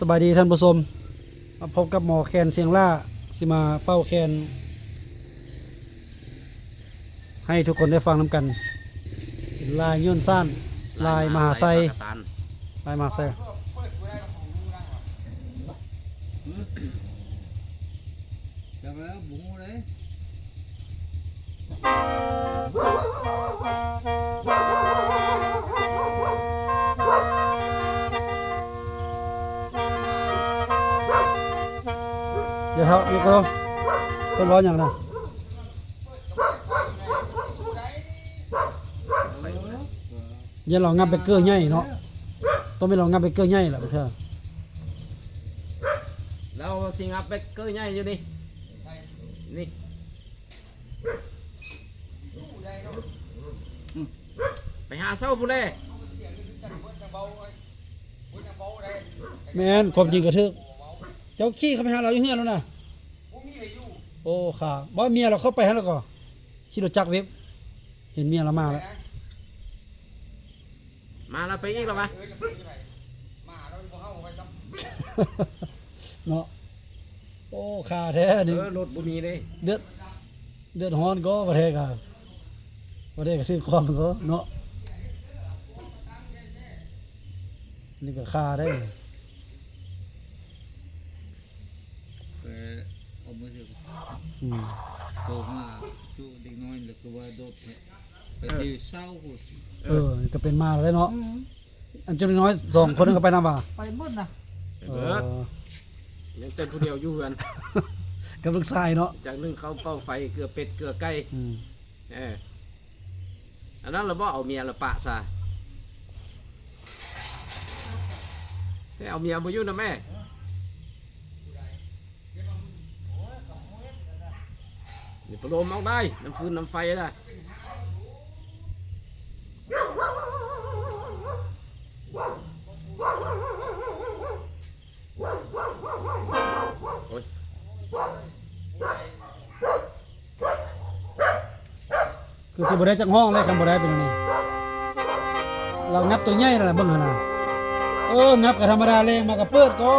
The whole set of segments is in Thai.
สบายดีท่านผู้ชมมาพบกับหมอแคนเสียงล่าสิมาเป้าแคนให้ทุกคนได้ฟังน้ำกันลายย่นซ่านลายมหาไซลายมหาไซเดี๋ยวเท่านี้ก็เป็นร้อนอย่างน่ะยันเรางับเบเกอร์ใหญ่เนาะต้องเป็นเรางับเบเกอร์ใหญ่แหละเพื่อนเราสิงับเบเกอร์ใหญ่อยู่นี่นี่ไปหาเศร้าผู้เล่แมนความจริงกระทึกเจ้าขี้เขาไปหาเราอยู่เฮือนแล้วนะโอ้ค่ะบ่เมียเราเข้าไปฮะแล้วก็ขี่รถจักรเว็บเห็นเมียเรามาแล้วมาแล้วไปอีกแล้วมั้ยเนาะโอ้ขาแท้นี่รถบ่มีเลยเดือดฮ้อนก็ประเทศก็ถือความก็เนาะนี่ก็ขาได้เอามือถือโตมาจูเด็กน้อยหรือว่าโดดไปที่เศร้าก็เป็นมาแล้วเนาะอันจุน้อย2คนนึงก็ไปนำว่าไปหมดนะยังเต้นผู้เดียวอยู่กันกับลูกชายเนาะจากนึงเขาเป้าไฟเกลือเป็ดเกลือไก่อันนั้นเราบ่เอาเมียละปะซะให้เอาเมียมาอยู่นะแม่นี่ประโลมเอาได้น้ำฟืนน้ำไฟได้คือสิบ่ได้จักห้องเลยคันบ่ได้เป็นอันนี้เรางับตัวใหญ่นั่นแหละเบิ่งหั่นน่ะงับก็ธรรมดาเลยมาก็เปิดก็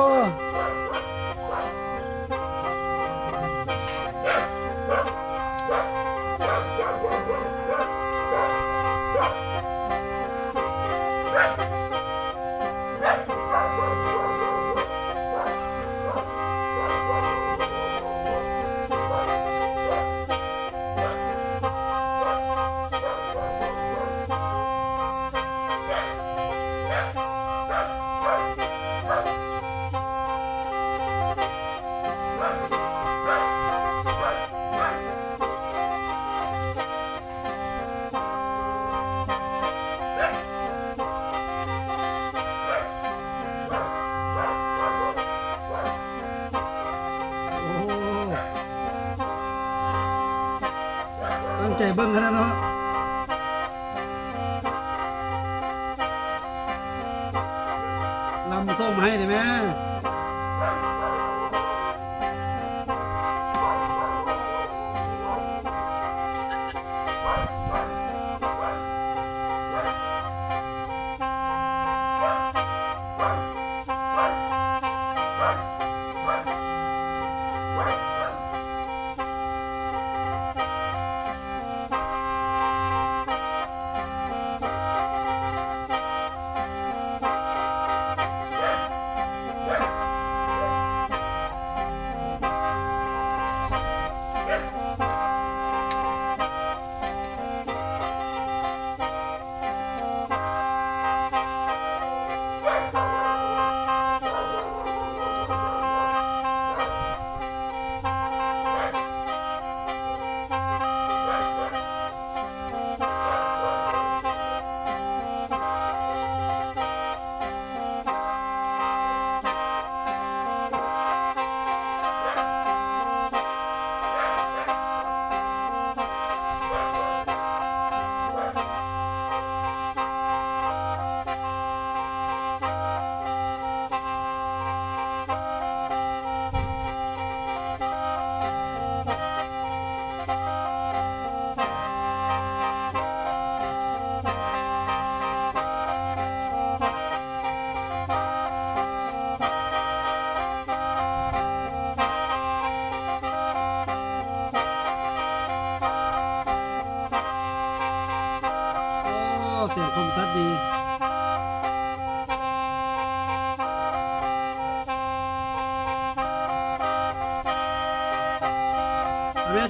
ตั้งใจเบิ่งกันนะเนาะนำส้มให้ได้ไหม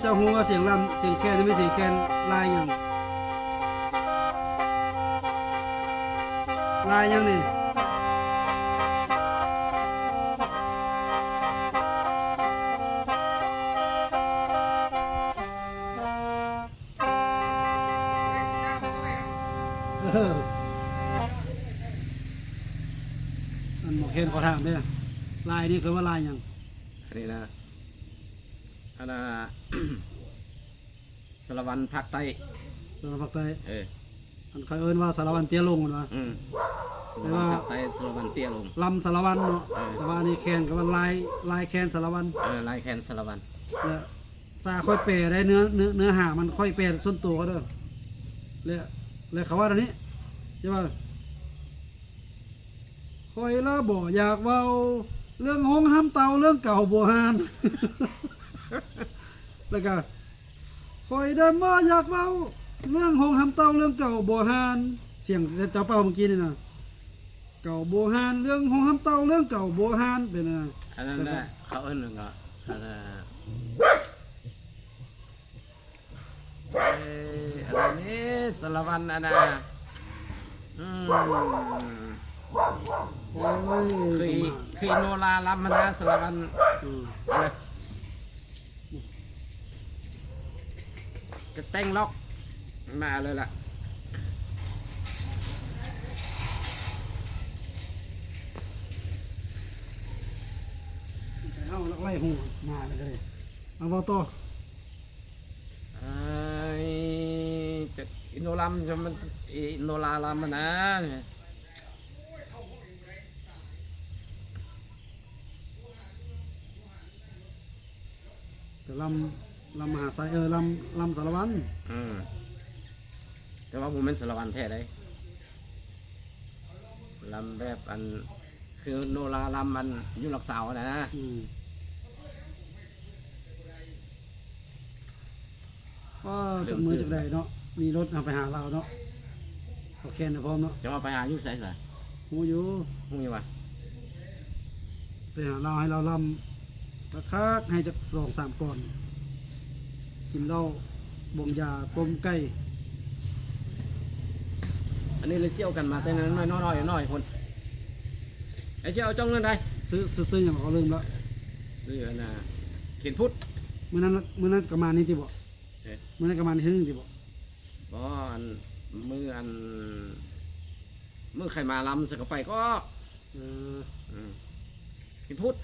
เจ้าฮู้ว่าเสียงลำเสียงแคนนี่ไม่เสียงแคนลายหยังลายหยังนี่เอออันหมอเคนขอถามเด้อลายนี่คือว่าลายหยัง อันนี้นะอันน่ะ สารวันภาคใต้ สารพัดใต้ เออ อันเขาเอิ้นว่าสารวันเตี้ยลงพุ่นว่า สารวันภาคใต้สารวันเตี้ยลง ลำสารวันเนาะ เออ แต่ว่าอันนี้แคนก็ว่าลายแคนสารวัน ลายแคนสารวัน แล้วซาค่อยแปรได้เนื้อหามันค่อยแปรส่วนตัวเขาเด้อแล้วเขาว่าตอนนี้ใช่ป่ะค่อยละบ่อยากเว้าเรื่องห้องห้ามเตาเรื่องเก่าโบราณ แล้วก็ค่อยได้มาอยากเว้าเรื่องห้องห้ามเตาเรื่องเก่าโบราณเสียงเจ้าเป่าเมื่อกี้นี่นะเก่าโบราณเรื่องห้องห้ามเตาเรื่องเก่าโบราณเป็นอะไร อันนั้นแหละเขาเอิ้นว่าอันน่ะอะไรนี่สารวันอันน่ะโอ้ย คือโนราลัมมนาสารวัน อืม จะแต่งล็อกมาเลยล่ะ เอาแล้วไล่หูมาเลยก็เลยเอาบอต่อ ไอ้จะอินโนรัมจะมันอินโนราลัมมนาเนี่ย แต่ลำมหาไซลำสารวัตร แต่ว่าผมเป็นสารวันแท้เลยลำแบบอันคือโนราลำมันอยู่หลักเสานะ ก็จากมือจากใดเนาะมีรถเอาไปหาเราเนาะโอเคนะพร้อมเนาะ จะมาไปหาอยู่ใส่ใส่ หูอยู่ หูยังวะ ไปหาเราให้เราลำราคาให้จาก2-3ก่อนกินเหล้าบ่มยาต้มไก่ อันนี้เลยเชี่ยวกันมาแต่นั้นน้อยคนไอ้เชี่ยวจ้องเงินได้ ซื้ออย่างเขาลืมแล้ว ซื้อน่ะเขียนพุทธ มื้อนั้นกระมาณนี้ที่บอก เอ๊ะ มื้อนั้นกระมาณนี้ที่บอก บ่อันมืออันมือใครมาลำสกไปก็ เออ เขียนพุทธ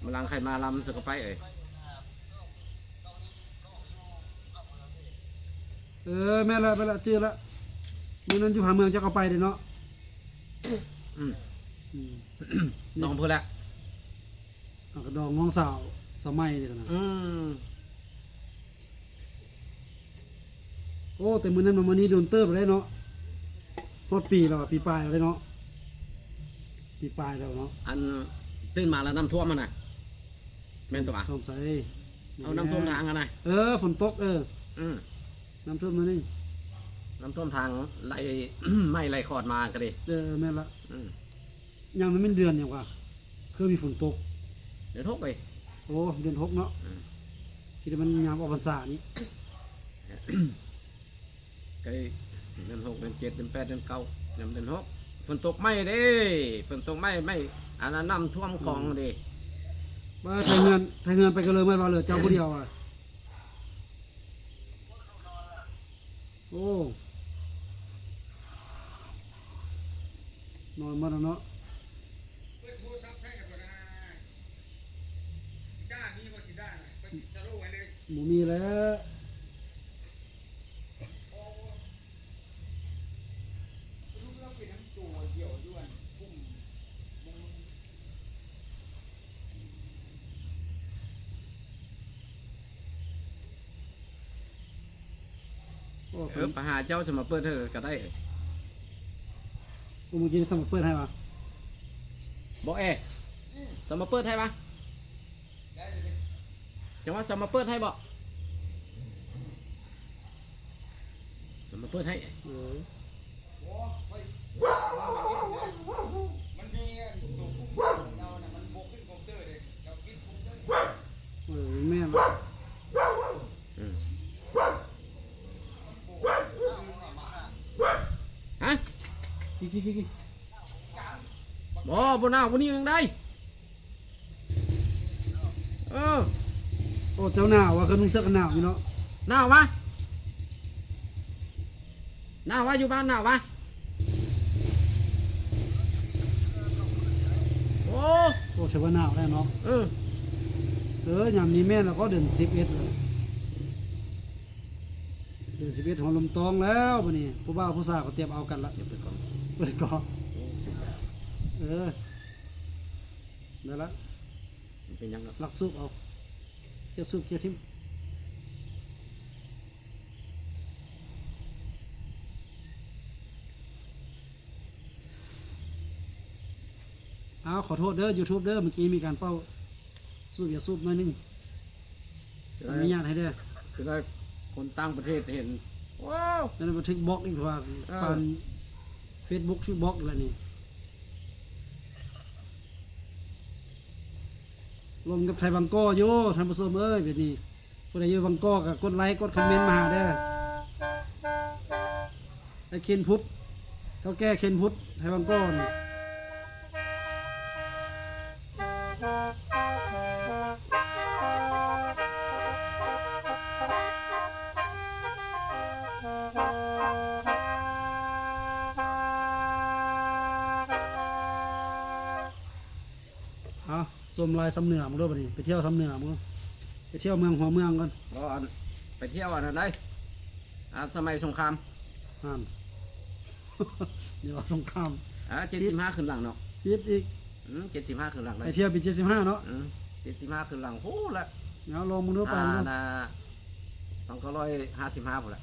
มาลังใครมาลำสกไปเอ้ย แม่ละไปละเจอละมื้อนั้นอยู่หาเมืองจะเข้าไปเลยเนาะ น้องเพื่อนละ เอากระดองน้องสาวสมัยนี่นะโอ้แต่มื้อนั้นมามื้อนี้โดนเติบไปแล้วเนาะฮอดปีแล้วอะปีปลายแล้วเนาะปีปลายแล้วเนาะ อันตื่นมาแล้วน้ำท่วมมันน่ะแม่นตัวปะ สงสัย เอาน้ำท่วมทางกันหน่อย ฝนตกน้ำท่วมมานี่ น้ำท่วมทางไล่ ไม่ไล่ขอดมาก็ดิ แม่นละยังมันเป็นเดือนอย่างว่าคือมีฝนตก เดี๋ยวทุกไป โอ้เดือน6เนาะคิดว่ามันยามออกพรรษานี่ ไกเดือน6เดือน7เดือน8เดือน9เดือน6ฝนตกไม่เด้ฝนตกไม่อันนั้นน้ำท่วมคลองดิ ว่าไทยเงินไปก็เลยไม่ว่าเลยเจ้าผู้เดียวอ่ะโอ้นอนมาแล้วเนาะหมูมีแล้วโอ้ ไปหาเจ้าสมาเปิดเธอก็ได้ เมื่อกี้สมัครเปิดให้ปะ บอกสมาเปิดให้ปะจังว่าสมาเปิดให้บอกสมาเปิดให้ มันมีตัวผู้เราเนี่ยมันโบกขึ้นคอมพิวเตอร์เลยเราคิดคอมพิวเตอร์ ม กี่บ่หนาวบ่นี้ยังได้โอ้เจ้าหนาวว่ะคือนุ่งเสื้อกันหนาวอยู่เนาะ หนาววะอยู่บ้านหนาววะโอ้ ใช่ว่าหนาวแล้วเนาะยามนี้แม่เราก็เดือน11เลยเดือน11ของลมตองแล้วบัดนี้ผู้บ่าวผู้สาวก็เตรียมเอากันละ เดี๋ยวไปก่อน เปิดก่อนได้ละ มันเป็นยังไง ลักซุปเอาเจ้าซุปเจ้าทิมเอาขอโทษเด้อ YouTube เด้อเมื่อกี้มีการเป้าสูบอย่าสูบหน่อยนึงอนุญาตให้เด้อ คือได้คนต่างประเทศเห็นว้าว แล้วบันทึกบล็อกอีกว่าปาน Facebook ที่บล็อกอะไรนี่ลงกับไทยบางก้ออยู่ท่านผู้ชมเอ้ยแบบนี้ผู้ใดอยู่บางก้อก็กดไลค์กดคอมเมนต์มาหาเด้อไอ้เคนพุทธเขาแก้เคนพุทธไทยบางก้อนี่เอาส้มลายสำเหนือมึงด้วยบัดนี้ไปเที่ยวสำเหนือมึงไปเที่ยวเมืองหัวเมืองก่อน บ่ไปเที่ยวอันนั้นได้สมัยสงคราม อ่าน เดี๋ยวสงคราม 75ขึ้นหลังเนาะ ปิดอีก 75ขึ้นหลังเล ไป ย เที่ยวปี75เนาะ 75ขึ้นหลังโหละ เอาลองมึงดูไปมึงดู 255พุ่นละ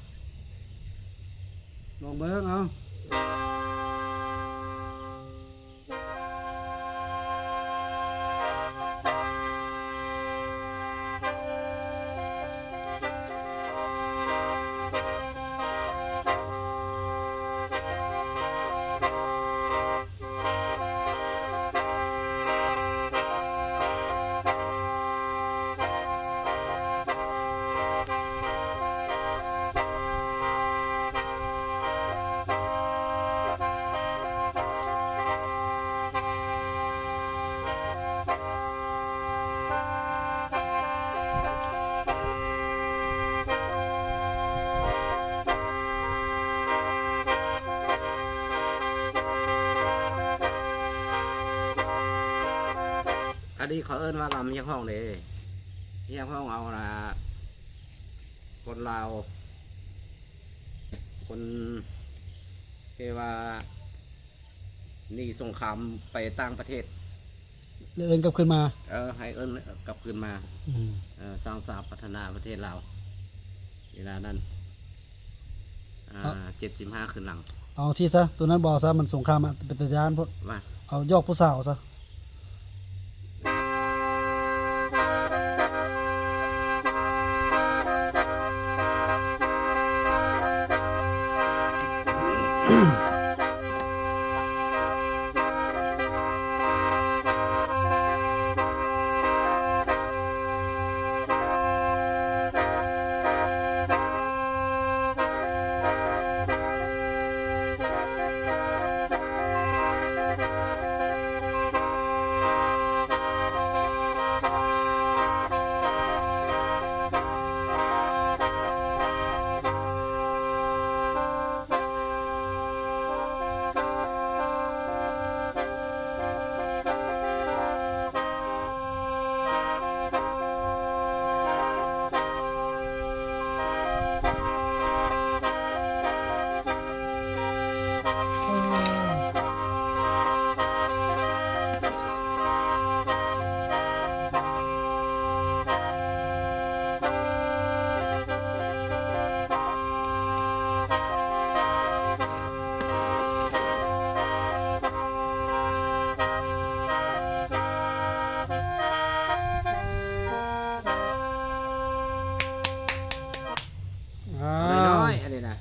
ลองเบิ้งเอาอันนี้เขาเอิ้นว่าลำเฮียงห้องเด้เฮียงห้องเอานะคนลาวคนที่ว่าหนี่สงครามไปต่างประเทศ เลยเอินกลับขึ้นมา ให้เอิ้นกลับคืนมาสร้างสาพัฒนาประเทศลาวเวลานั้น75ขึ้นหลัง เอาสิซะตัวนั้นบอกซะมันสงครามอะเป็นตะยานพวก ว่า เอายอกผู้สาวซะน้อยๆอันนี้นะ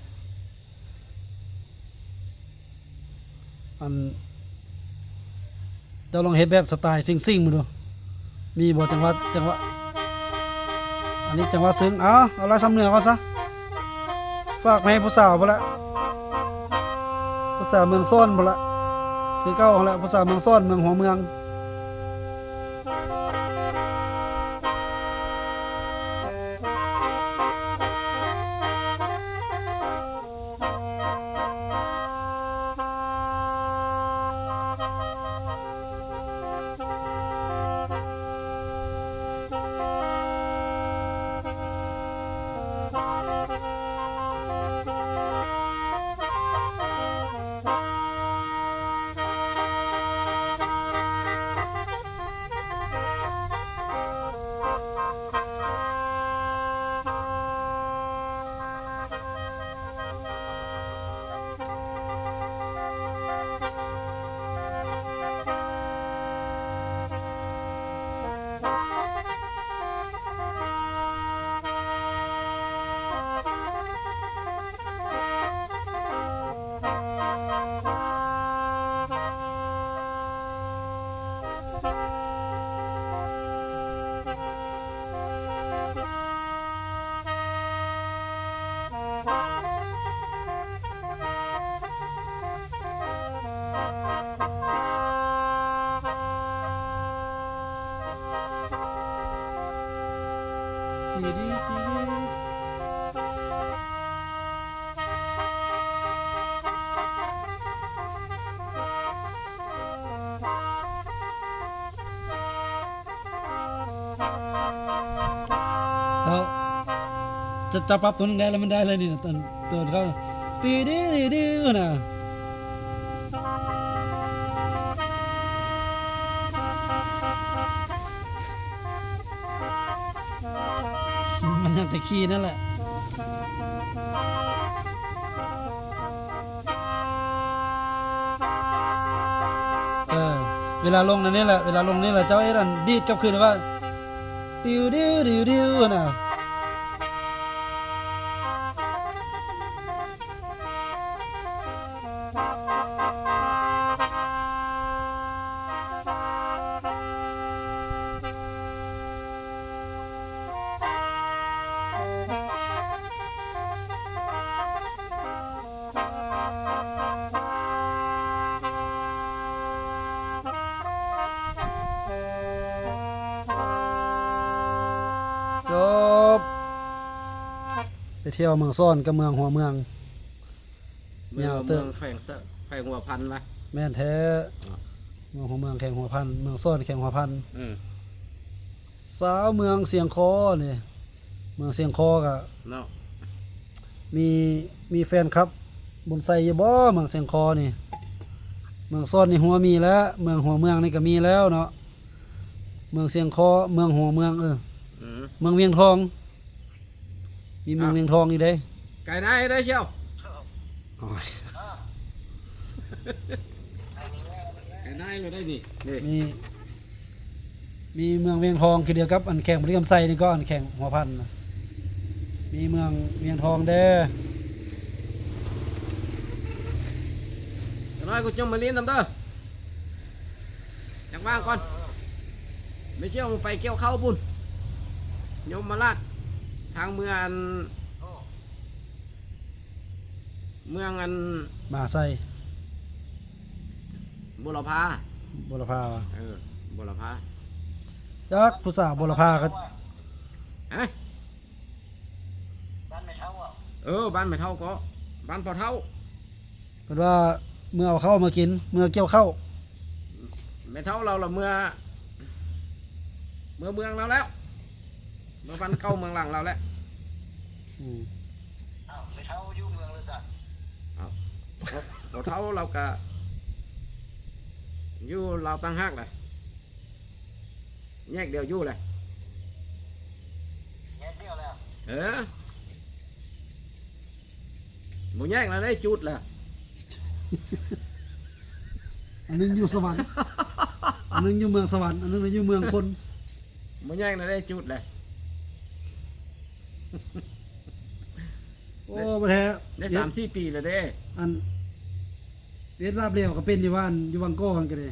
อันเจ้าลองเฮ็ดแบบสไตล์ซิ่งๆมาดูมีบ่จังหวะอันนี้จังหวะซึ้งเอาลายสำเหนือก่อนซะฝากมาให้ผู้สาวไปละผู้ ภาษาเมืองซ่อนบ่ละคือเก่าหั่นละภาษาเมืองซ่อนเมืองหัวเมือง แล้วจะปรับตัวนึงได้แล้วมันได้เลยนี่ตอนตัวเขาตีดีดีดีนะมันยังแต่ขี้นั่นแหละเวลาลงนั่นนี่แหละเวลาลงนี่แหละเจ้าเอ็ดอันดีดกลับคืนว่าดิวดิวดิวดิวน่ะจบไปเที่ยวเมืองซ่อนกับเมืองหัวเมือง เมืองแข่งหัวพันวะ แม่นแท้เมืองหัวเมืองแข่งหัวพันเมืองซ่อนแข่งหัวพันสาวเมืองเสียงคอนี่เมืองเสียงคอก็ เนาะ มีแฟนครับบนไซอยู่บ่เมืองเสียงคอนี่เมืองซ่อนนี่หัวมีแล้วเมืองหัวเมืองนี่ก็มีแล้วเนาะเมืองเสียงคอเมืองหัวเมืองเมืองเวียงทองมีเมืองเวียงทองอีกเด้ ไก่นายได้เชียว อ๋อ ไก่นายเลยได้นี่ มีเมืองเวียงทองคือเดียวกับอันแข่งบริกรรมไซนี่ก็อันแข่งหัวพันนะมีเมืองเวียงทองเด้อ น้อยกูจงมาเลี้ยนนำเด้ออยากว่างก่อนไม่เชี่ยวมึงไปเกี่ยวข้าวปุ่นโยมมาลาดทางเมืองอัน มาไซ บุรพา บุรพาวะ บุรพา จักผู้สาวบุรพาก็ ฮะบ้านไม่เท่าก็บ้านพอเท่า เพิ่นว่าเมื่อเอาเข้าวมากินเมื่อเกี่ยวข้าว ไม่เท่าเราละเมื่อเมืองเราแล้วเมื่อฟันเข้าเมืองหลังเราแล้วไม่เท่าอยู่เมืองเลยสัตว์ เราเท่าเรากะอยู่เราตั้งหักเลยแยกเดียวอยู่เลย แยกเดียวแล้ว หมูแยกแล้วได้จุดเลย อันนึงอยู่สวรรค์ อันนึงอยู่เมืองสวรรค์อันนึงอยู่เมืองคน หมูแยกแล้วได้จุดเลย โอ้บ่แท้ ได้3-4 ปีแล้วเด้ อันเฮ็ดลาบเลียวก็เป็นอยู่ว่าอันอยู่วังโก้กันก็ได้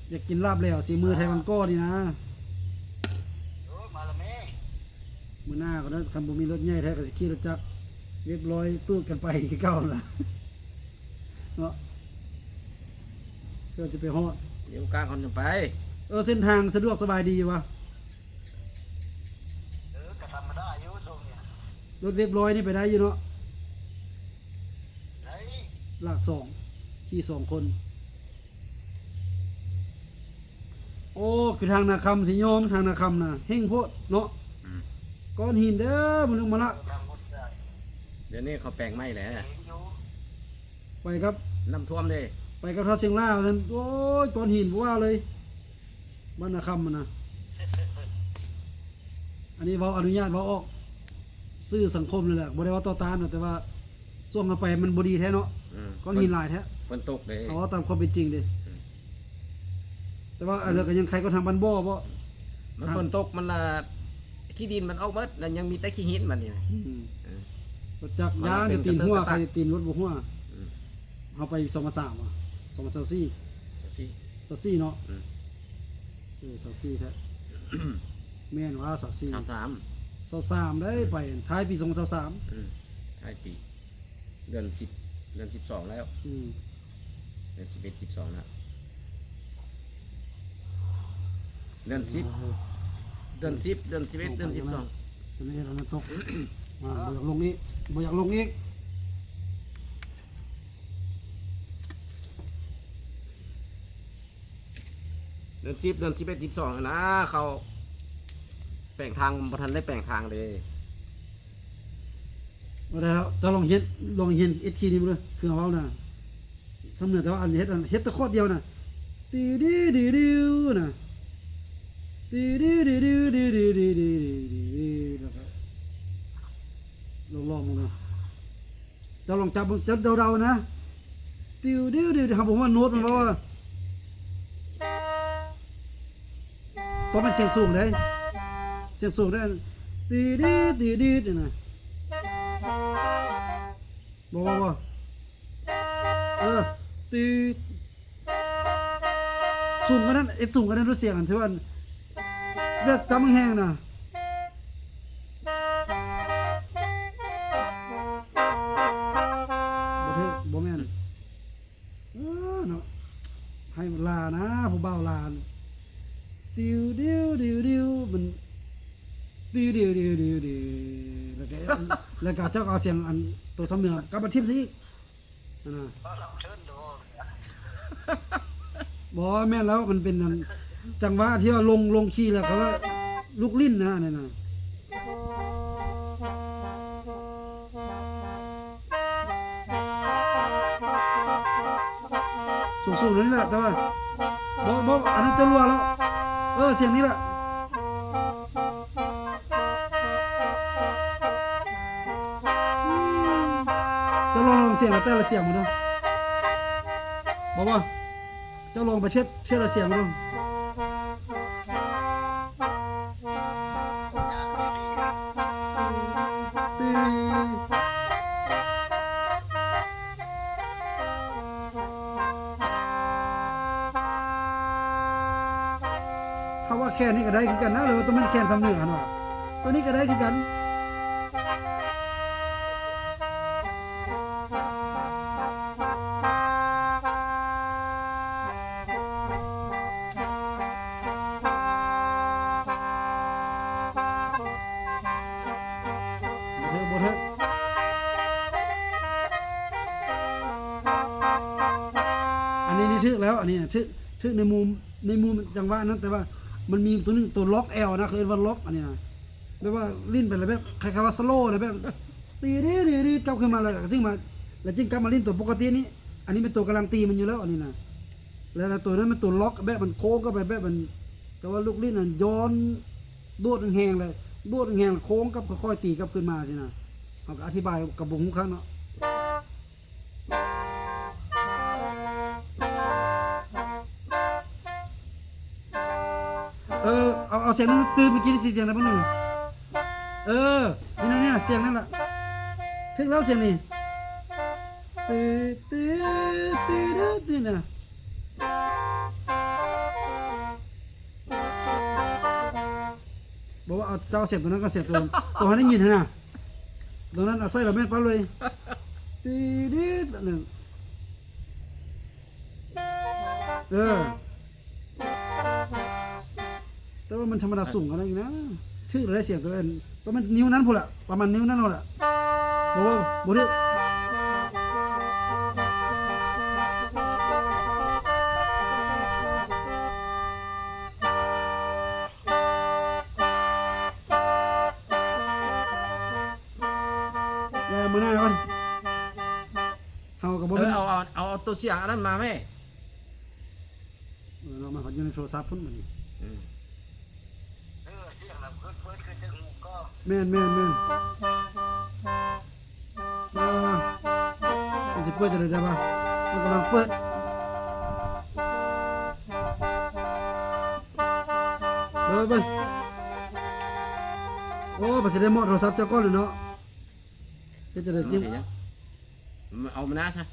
อยากกินลาบเลียวสีมือไทยวังโก้ดีนะ มาละแม่ มื้อหน้าก็ได้คันบ่มีรถใหญ่แท้ก็สิขี่รถจักร เรียบร้อยตู้กันไปคือเก่าล่ะเนาะเพื่อจะไปฮอด เดี๋ยวกลางคนจะไป เส้นทางสะดวกสบายดีวะ ก็ธรรมดาอยู่ตรงเนี่ย รถเรียบร้อยนี่ไปได้อยู่เนาะ ไหน หลักสองขี่สองคน โอ้คือทางนาคำสิโยมทางนาคำน่ะเฮงโพดเนาะก้อนหินเด้อมันลงมาละ ทำหมดได้ เดี๋ยวนี้เขาแปลงไม่แหละ เห็นอยู่ ไปครับ น้ำท่วมเลย ไปกับท่าเสียงล่าวท่านโอ้ยก้อนหินบ่ว่าเลยบ้านนาคำมันนะอันนี้เว้าอนุญาตเว้าออกซื่อสังคมเลยแหละบ่ได้ว่าต่อต้านนะแต่ว่าส่วงกันไปมันบ่ดีแท้เนาะก้อนหินหลายแท้ ฝนตกเลย เอาตามความเป็นจริงดิแต่ว่าอันเรื่องก็ยังใครก็ทำบันบ่บ่ มันฝนตกมันละขี้ดินมันออกหมดแล้วยังมีแต่ขี้หินมันนี่ รถจักรยานเดี๋ยวตีนหัว มันเป็นกระตัก ใครตีนรถบ่หัวเอาไป2003ว่ะ2024 สิ 24เนาะ อืม 24แท้แม่นว่า สาม 24 สาม 23ได้ไปท้ายปี2023 ท้ายปีเดือน12แล้ว เดือน11 12แล้วเดือน10เดือน11เดือน12 ตอนนี้เรามาตกบ่อยากลงอีกบ่อยากลงอีก เดือน10เดือน11 12นะเขาแปลงทางบ่ทันได้แปลงทางเลย บ่ได้แล้วจะลองเฮ็ดเอทีนี่บ่เลยคือเอาน่ะสำเร็จแต่ว่าอันเฮ็ดแต่ข้อเดียวน่ะตีดีดีดิวน่ะตีดีดีดิวดีดีดีดีดีแล้วก็ลองมึงนะจะลองจับจะเดาๆนะติวดิวดิวครับผมว่าโน้ตมันว่าต้องเป็นเสียงสูงได้เสียงสูงได้ตีดีตีดีนะบ่ตีสูงกันนั้นสูงกันนั้นด้วยเสียงอันที่ว่าเลือกจำแห้งนะบ่แม่นเนาะให้มันลานะผู้บ่าวลาติวดิวดิวดิวมันดิวดิวดิวดิวดิวแล้วก็เจ้าก็เอาเสียงอันตัวสำเนียงกลับมาทิพย์ซะอีกนะ ก็ลำเชิญดู บ่แม่นแล้วมันเป็นอันจังหวะที่ว่าลงขี้แล้วเขาว่าลูกลิ้นนะอันนั้นน่ะสูงๆนี่แหละแต่ว่าบ่อันนั้นจะรัวแล้วเสียงนี้แหละจะลองเสียงแต่ละเสียงมาดูบอกว่าจะลองไปเช็ดละเสียงมาดูเขาว่าแค่นี้ก็ได้คือกันนะหรือว่าต้องเป็นแค่สำเนียงกันวะตัวนี้ก็ได้คือกันบ่เถอะอันนี้นี่ทึกแล้วอันนี้ทึกในมุมจังหวะนั้นแต่ว่ามันมีตัวนึงตัวล็อกแอลนะเคยว่าล็อกอันนี้นะแบบว่าลิ้นไปเลยแบบคล้ายๆว่าสโลว์เลยแบบตีดีกลับขึ้นมาแล้วจึงกลับมาลิ้นตัวปกตินี้อันนี้เป็นตัวกำลังตีมันอยู่แล้วอันนี้นะแล้วตัวนั้นมันตัวล็อกแบบมันโค้งก็ไปแบบมันแต่ว่าลูกลิ้นน่ะย้อนโดดแห้งๆเลยโดดแห้งๆโค้งกับค่อยๆตีกลับขึ้นมาสินะเอาก็อธิบายกับบุ้งครั้งเนาะเอาเสียงนั้นตื่นเมื่อกี้ที่เสียงอะไรบ้างหนึ่งนี่เสียงนั่นแหละถึงแล้วเสียงนี่ตื่นนะบอกว่าเอาเจ้าเสียงตัวนั้นก็เสียงตัวให้ได้ยินนะ ตรงนั้นเอาใส่ละแม่นปั๊บเลยตีดิดอันนึงแต่ว่ามันธรรมดาสูงกันอีกนะชื่ออะไรเสียงตัวเองแต่มันนิ้วนั้นพุ่นละประมาณนิ้วนั้นเอาละบอกว่าบ่ได้มื้อหน้าก่อนเฮาก็บ่เป็น เอาตัวเสียงอันนั้นมาแม่ เรามาขออยู่ในโทรศัพท์พุ่นมัน เสียงแบบเพิ่นคือจะหูก็ แม่นมันสิเปิดจะได้ป่ะมันกำลังเปิดเบิ่งโอ้บ่สิได้เหมาะโทรศัพท์เจ้าก่อนเลยเนาะเฮ็ดจะได้จิ้ม เอามานะซะ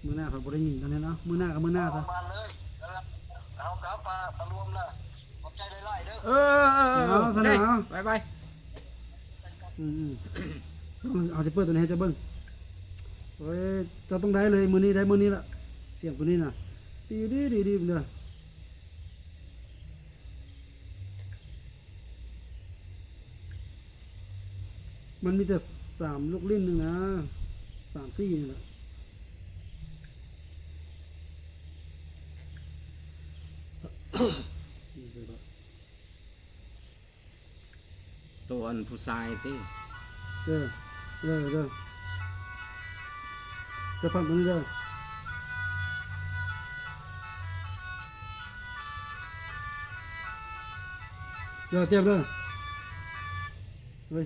มื้อหน้าเขาบ่ได้ยิงกันเนาะมื้อหน้ากับมื้อหน้าซะ มาเลยเอากลับมารวมละขอบใจหลายๆเด้อ ไป เอาสิเปิดตัวนี้ให้เจ้าเบิ่งโอ้ยเจ้าต้องได้เลยมื้อนี้ได้มื้อนี้ล่ะเสียงตัวนี้น่ะดีเด้อมันมีแต่3ลูกลิ้นนึงนะ3 4นี่แหละ ตัวอันผู้ชายที่ จะฟังตรงนี้เด้อเตรียมเด้อเฮ้ย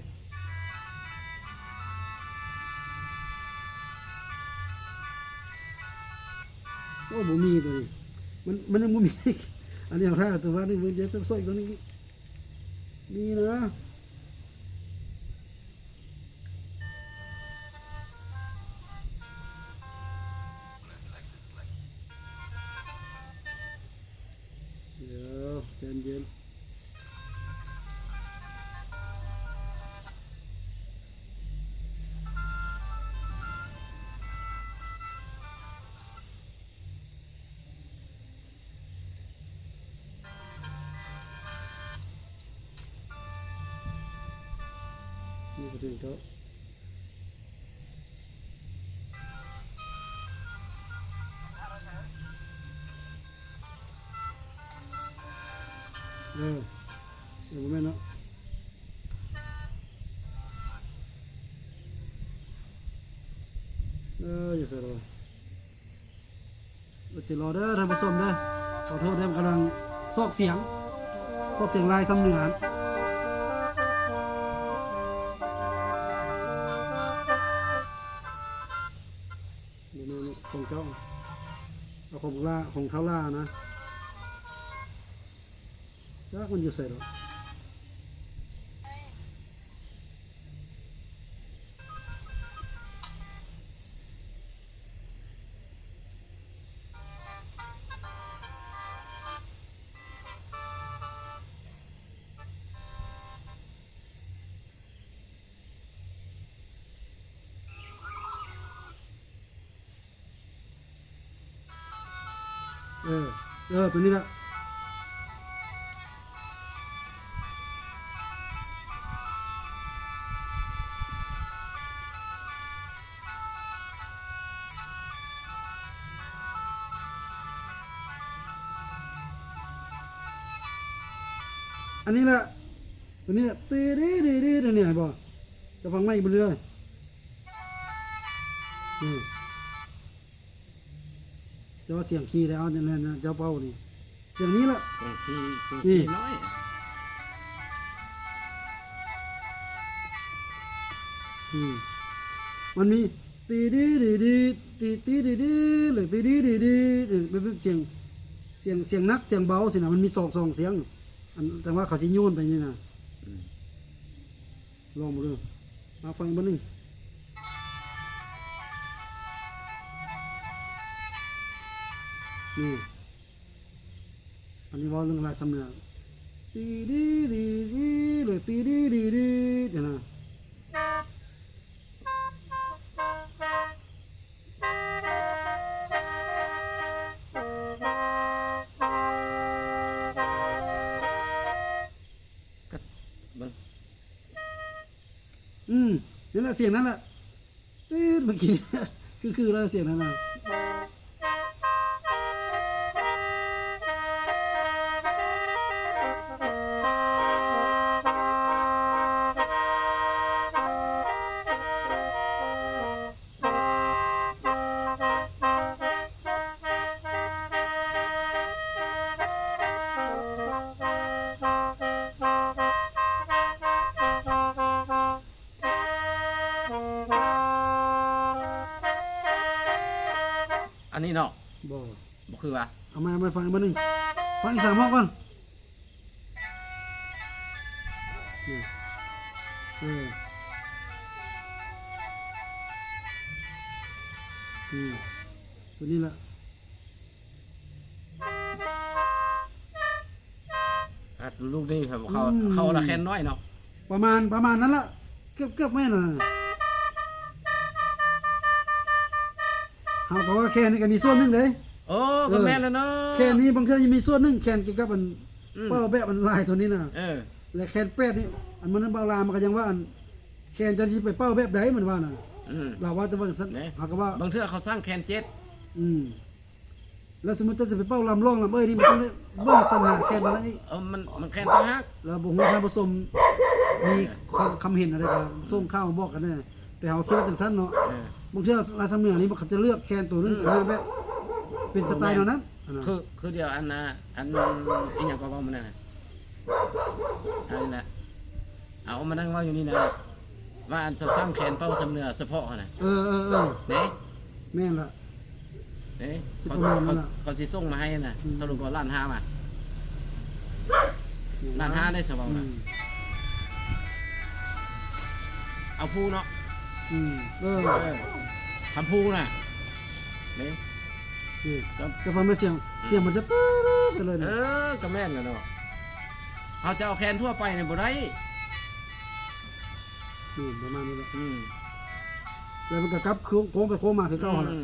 โอ้บ่มีตัวนี้มันยังบ่มี อันนี้เอาท่าตัวว่านี่เดี๋ยวต้องใส่ตัวนี้มีนะเดี๋ยวใจเย็นนี่ก็เสียงเขาเดี๋ยวแม่เนาะอย่าเสียเลยเราจะรอเด้อท่านผู้ชมเด้อขอโทษเด้อกำลังซอกเสียงลายซ้ำเนื้อของเจ้าเอาของเท้าล่านะยากมันอยู่ใส่หรอตัวนี้ละอันนี้ละตัวนี้ละตีดีเนี่ยบ่จะฟังไม่บนเรือเจ้าเสียงขี้แล้วเนี่ยเจ้าเป้านี่เสียงนี้ละ เสียงขี้น้อย มันมีตีดีหรือตีดีเป็นเสียงนักเสียงเบาสินะมันมีสองเสียงอันแต่ว่าเขาสิโยนไปนี่นะลองมาดูมาฟังบ้างนี่อันนี้ว่าเรื่องลายสำเนา ตีดีดีดีหรือตีดีดีดีเดี๋ยวนะนี่แหละเสียงนั้นแหละตืดเมื่อกี้ คือแล้วเสียงนั้นน่ะอันนี้เนาะ บ่ บ่คือว่า เอามาฟังอีกบ้างนึงฟังอีก3 รอบก่อนนี่ตัวนี้แหละ ลูกนี่ครับเขาละแค่น้อยเนาะ ประมาณนั้นละเกือบแม่นน่ะเฮาก็ว่าแค่นี้ก็มีส่วนหนึงเด้ โอ้ก็แม่นแล้วเนาะ แค่นี้บางเทื่อยังมีส่วนหนึงแค่นเกี่ยวกับมันเป้าแบบมันลายตัวนี้น่ะ และแคนแปดนี่อันมันนั้นบางลามันก็ยังว่าอันแคนจะสิไปเป้าแบบใดมันว่าน่ะเราว่าจะว่าจังซั่นเฮาก็ว่า บางเทื่อเขาสร้างแคนเจ็ด แล้วสมมุติจะไปเป้าลำร่องลำเอ้ยนี่มันต้องได้เบิ่งสรรหาแคนตอนนั้นนี่ มันแคนต่างหาก แล้วบ่ฮู้ทางผสมมีคำเห็นอะไรก็ส่งข้าวมาบอกกันแน่แต่เฮาคิดว่าจังซั่นเนาะบางเทื่อลายสำเนียงนี่มันเขาจะเลือกแคนตัวนึงแต่แบบเป็นสไตล์เท่านั้น คือเดียวอันอีหยังก็ว่ามันน่ะอันนี้นะเอามานั่งว่าอยู่นี่นะว่าอันสร้างแคนเป้าสำเนือเฉพาะน่ะเด้ แม่นล่ะ เด้ สิประมาณนั้นล่ะ เขาสิส่งมาให้น่ะตะลุงก็ล้านห้ามาล้านห้าได้สบายน่ะเอาผู้เนาะทำผู้น่ะเด้ นี่ก็ฟังไม่เสียงมันจะตื้อไปเลยนะ ก็แม่นแล้วเนาะเขาจะเอาแคนทั่วไปเนี่ยบ่ได้ นี่ประมาณนี้แหละแล้วมันก็กลับโค้งไปโค้งมาคือเก่าหั่นล่ะ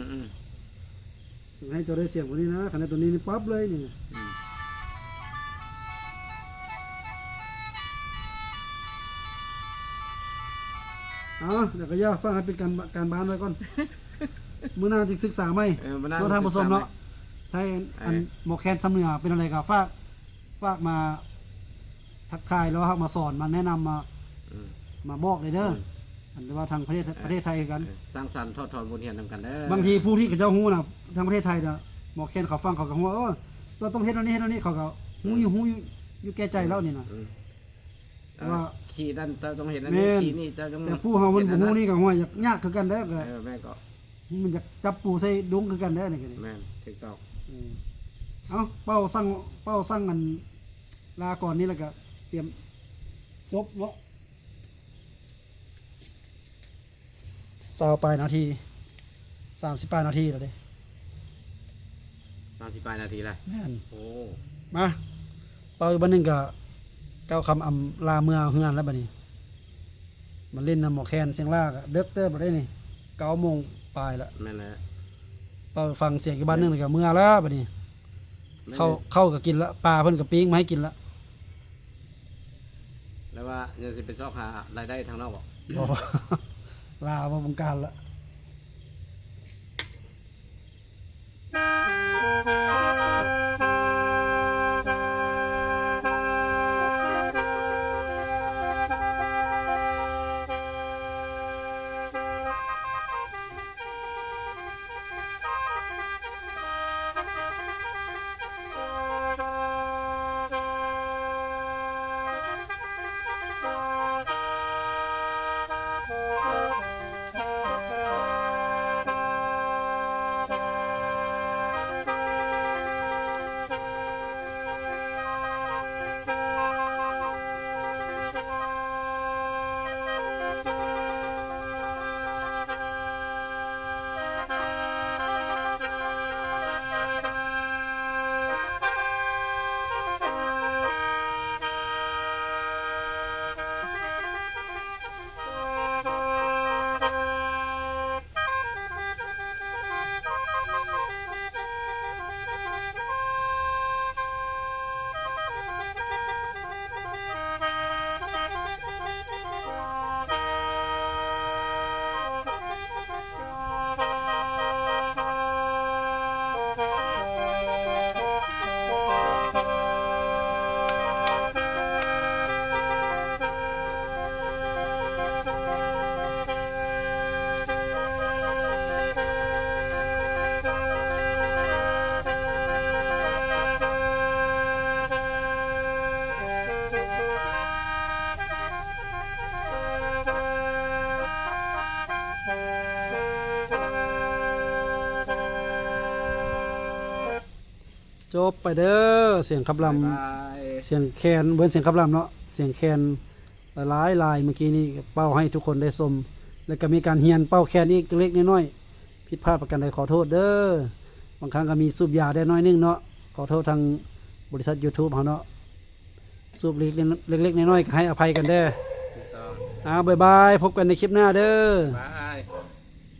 ให้เจ้าได้เสียงกว่านี้นะขณะตัวนี้นี่ปั๊บเลยนี่เดี๋ยวก็ย่าฟังให้เป็นการบ้านไว้ก่อนมื้อหน้าจะศึกษาไหมเราทางผสมเนาะถ้าอันหมอแคนสำเนียงเป็นอะไรก็ฝากมาทักทายแล้วครับมาสอนมาแนะนำมาบอกเลยเด้ออันว่าทางประเทศไทยกัน สร้างสรรค์ทอดบทเรียนนำกันเด้อบ างทีผู้ที่เขาเจ้าฮู้น่ะทางประเทศไทยน่ะหมอแคนเขาฟังเขาก็ฮู้ว่าเราต้องเฮ็ดอันนี้เขาก็ฮู้อยู่แก่ใจแล้วนี่น่ะว่า ขี่นั่นต้องเห็นอันนี้ขี่นี่ต้อง แต่ผู้เฮามันบ่ฮู้นี่ก็ฮู้ยากคือกันเด้อก็ แม่ก็ มันอยากจับปูใส่ดงคือกันเด้อนี่ก็ แม่นถูกต้อง เป้าสั่งกันลาก่อนนี่แล้วก็เตรียมจบเนาะ20 ปลายนาที30 ปลายนาทีแล้วเด้30 นาทีละ แม่น โอ้ มาเป้าอีกบัดนึงก็ก้าวคำอำลาเมืองเฮือนแล้วบัดนี้มันเล่นนำหมอแคนเสียงลากเด็กเตอร์บ่ได้นี่9 โมงปลายละ แม่นแล้ว เป้าฟังเสียงอีกบัดนึงแล้วก็เมื่อแล้วบัดนี้เข้าก็กินละปลาเพิ่นก็ปิ้งมาให้กินละ แล้วว่ายังสิไปซอกหารายได้ทางนอกบ่ บ่ลาบ่วงการละ จบไปเด้อเสียงขับลำ บ๊ายบาย เสียงแคนเบิ้นเสียงขับลำเนาะเสียงแคนหลายลายเมื่อกี้นี้เป้าให้ทุกคนได้ชมแล้วก็มีการเฮียนเป้าแคนอีกเล็กน้อยๆผิดพลาดประการใดขอโทษเด้อบางครั้งก็มีสูบยาได้น้อยนึงเนาะขอโทษทางบริษัท YouTube เฮาเนาะสูบเล็กๆน้อยๆก็ให้อภัยกันเด้อ ถูกต้อง บ๊ายบายพบกันในคลิปหน้าเด้อ บาย